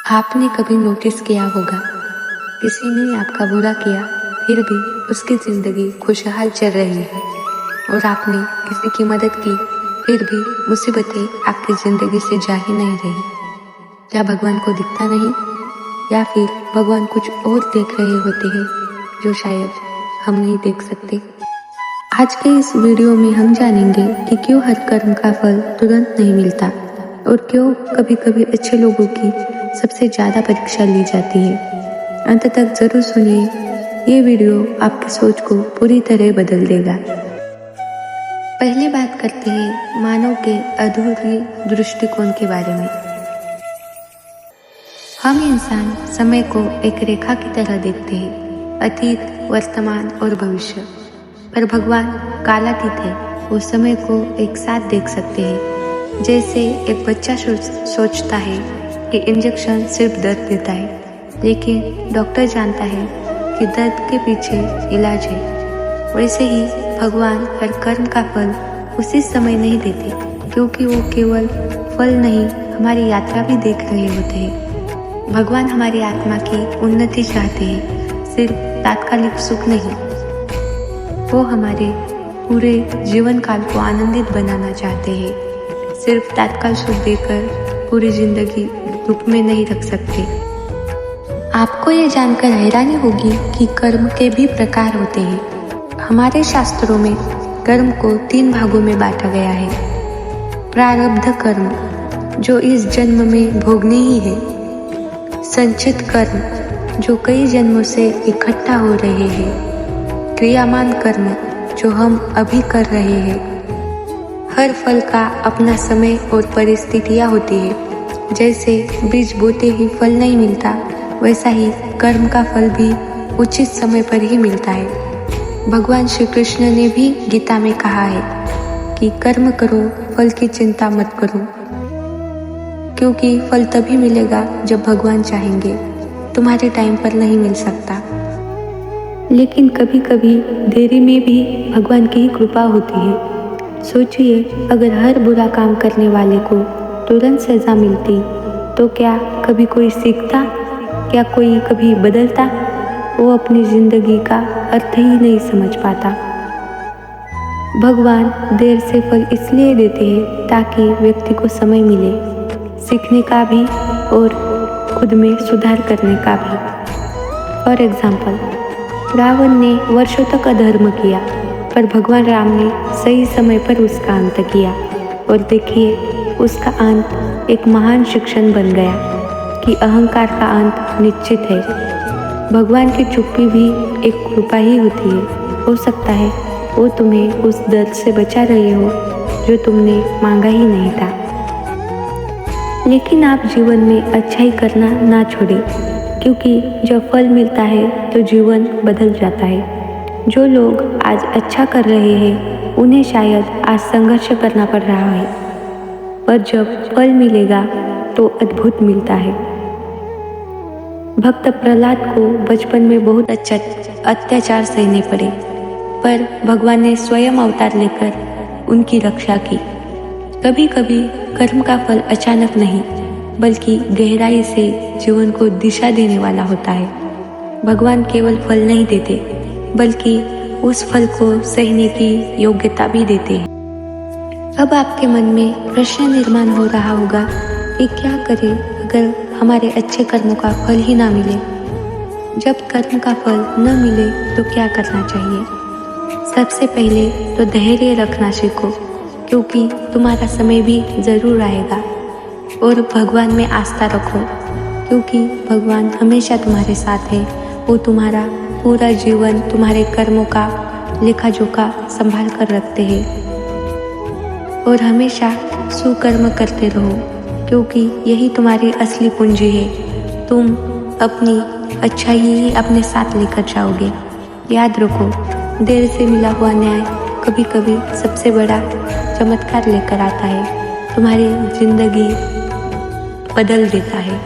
आपने कभी नोटिस किया होगा, किसी ने आपका बुरा किया फिर भी उसकी ज़िंदगी खुशहाल चल रही है, और आपने किसी की मदद की फिर भी मुसीबतें आपकी ज़िंदगी से जा ही नहीं रही। क्या भगवान को दिखता नहीं, या फिर भगवान कुछ और देख रहे होते हैं जो शायद हम नहीं देख सकते? आज के इस वीडियो में हम जानेंगे कि क्यों हर कर्म का फल तुरंत नहीं मिलता, और क्यों कभी कभी अच्छे लोगों की सबसे ज़्यादा परीक्षा ली जाती है। अंत तक ज़रूर सुनिए, ये वीडियो आपकी सोच को पूरी तरह बदल देगा। पहले बात करते हैं मानव के अधूरी दृष्टिकोण के बारे में। हम इंसान समय को एक रेखा की तरह देखते हैं, अतीत, वर्तमान और भविष्य। पर भगवान कालातीत है, वो समय को एक साथ देख सकते हैं। जैसे एक बच्चा सोचता है कि इंजेक्शन सिर्फ दर्द देता है, लेकिन डॉक्टर जानता है कि दर्द के पीछे इलाज है। वैसे ही भगवान हर कर्म का फल उसी समय नहीं देते, क्योंकि वो केवल फल नहीं, हमारी यात्रा भी देख रहे होते हैं। भगवान हमारी आत्मा की उन्नति चाहते हैं, सिर्फ तात्कालिक सुख नहीं। वो हमारे पूरे जीवन काल को आनंदित बनाना चाहते हैं, सिर्फ तात्काल सुख देकर पूरी जिंदगी दुख में नहीं रख सकते। आपको ये जानकर हैरानी होगी कि कर्म के भी प्रकार होते हैं। हमारे शास्त्रों में कर्म को 3 भागों में बांटा गया है। प्रारब्ध कर्म, जो इस जन्म में भोगने ही है। संचित कर्म, जो कई जन्मों से इकट्ठा हो रहे हैं। क्रियामान कर्म, जो हम अभी कर रहे हैं। हर फल का अपना समय और परिस्थितियाँ होती है। जैसे बीज बोते ही फल नहीं मिलता, वैसा ही कर्म का फल भी उचित समय पर ही मिलता है। भगवान श्री कृष्ण ने भी गीता में कहा है कि कर्म करो, फल की चिंता मत करो, क्योंकि फल तभी मिलेगा जब भगवान चाहेंगे, तुम्हारे टाइम पर नहीं मिल सकता। लेकिन कभी कभी देरी में भी भगवान की ही कृपा होती है। सोचिए, अगर हर बुरा काम करने वाले को तुरंत सजा मिलती तो क्या कभी कोई सीखता, क्या कोई कभी बदलता? वो अपनी जिंदगी का अर्थ ही नहीं समझ पाता। भगवान देर से फल इसलिए देते हैं ताकि व्यक्ति को समय मिले सीखने का भी और खुद में सुधार करने का भी। फॉर एग्जाम्पल, रावण ने वर्षों तक अधर्म किया, पर भगवान राम ने सही समय पर उसका अंत किया, और देखिए उसका अंत एक महान शिक्षण बन गया कि अहंकार का अंत निश्चित है। भगवान की चुप्पी भी एक कृपा ही होती है। हो सकता है वो तुम्हें उस दर्द से बचा रहे हो जो तुमने मांगा ही नहीं था। लेकिन आप जीवन में अच्छाई करना ना छोड़ें, क्योंकि जब फल मिलता है तो जीवन बदल जाता है। जो लोग आज अच्छा कर रहे हैं उन्हें शायद आज संघर्ष करना पड़ रहा है, पर जब फल मिलेगा तो अद्भुत मिलता है। भक्त प्रहलाद को बचपन में बहुत अत्याचार सहने पड़े, पर भगवान ने स्वयं अवतार लेकर उनकी रक्षा की। कभी कभी कर्म का फल अचानक नहीं, बल्कि गहराई से जीवन को दिशा देने वाला होता है। भगवान केवल फल नहीं देते, बल्कि उस फल को सहने की योग्यता भी देते हैं। अब आपके मन में प्रश्न निर्माण हो रहा होगा कि क्या करें अगर हमारे अच्छे कर्मों का फल ही ना मिले। जब कर्म का फल न मिले तो क्या करना चाहिए? सबसे पहले तो धैर्य रखना सीखो, क्योंकि तुम्हारा समय भी ज़रूर आएगा। और भगवान में आस्था रखो, क्योंकि भगवान हमेशा तुम्हारे साथ है। वो तुम्हारा पूरा जीवन, तुम्हारे कर्मों का लेखा जोखा संभाल कर रखते हैं। और हमेशा सुकर्म करते रहो, क्योंकि यही तुम्हारी असली पूंजी है। तुम अपनी अच्छाई ही अपने साथ लेकर जाओगे। याद रखो, देर से मिला हुआ न्याय कभी कभी सबसे बड़ा चमत्कार लेकर आता है, तुम्हारी जिंदगी बदल देता है।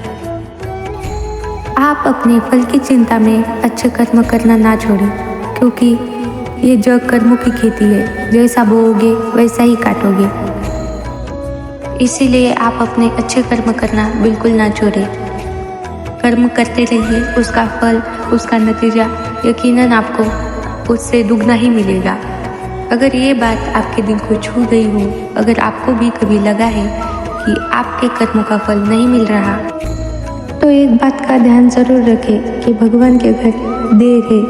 आप अपने फल की चिंता में अच्छे कर्म करना ना छोड़ें, क्योंकि ये जग कर्मों की खेती है, जैसा बोओगे वैसा ही काटोगे। इसीलिए आप अपने अच्छे कर्म करना बिल्कुल ना छोड़ें। कर्म करते रहिए, उसका फल, उसका नतीजा यकीनन आपको उससे दुगना ही मिलेगा। अगर ये बात आपके दिल को छू गई हो, अगर आपको भी कभी लगा है कि आपके कर्मों का फल नहीं मिल रहा, तो एक बात का ध्यान जरूर रखें कि भगवान के घर देर है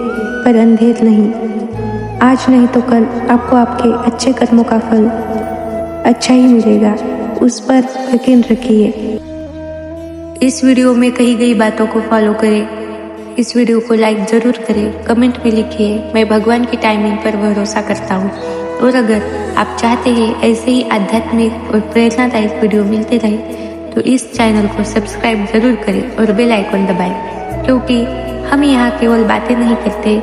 पर अंधेर नहीं। आज नहीं तो कल आपको आपके अच्छे कर्मों का फल अच्छा ही मिलेगा, उस पर यकीन रखिए। इस वीडियो में कही गई बातों को फॉलो करें। इस वीडियो को लाइक ज़रूर करें, कमेंट में लिखिए मैं भगवान की टाइमिंग पर भरोसा करता हूँ। और अगर आप चाहते हैं ऐसे ही आध्यात्मिक और प्रेरणादायक वीडियो मिलते रहे तो इस चैनल को सब्सक्राइब ज़रूर करें और बेल आइकन दबाएं, क्योंकि हम यहाँ केवल बातें नहीं करते,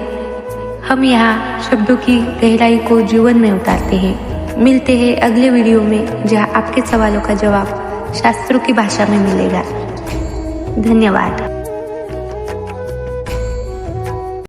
हम यहाँ शब्दों की गहराई को जीवन में उतारते हैं। मिलते हैं अगले वीडियो में, जहाँ आपके सवालों का जवाब शास्त्रों की भाषा में मिलेगा। धन्यवाद।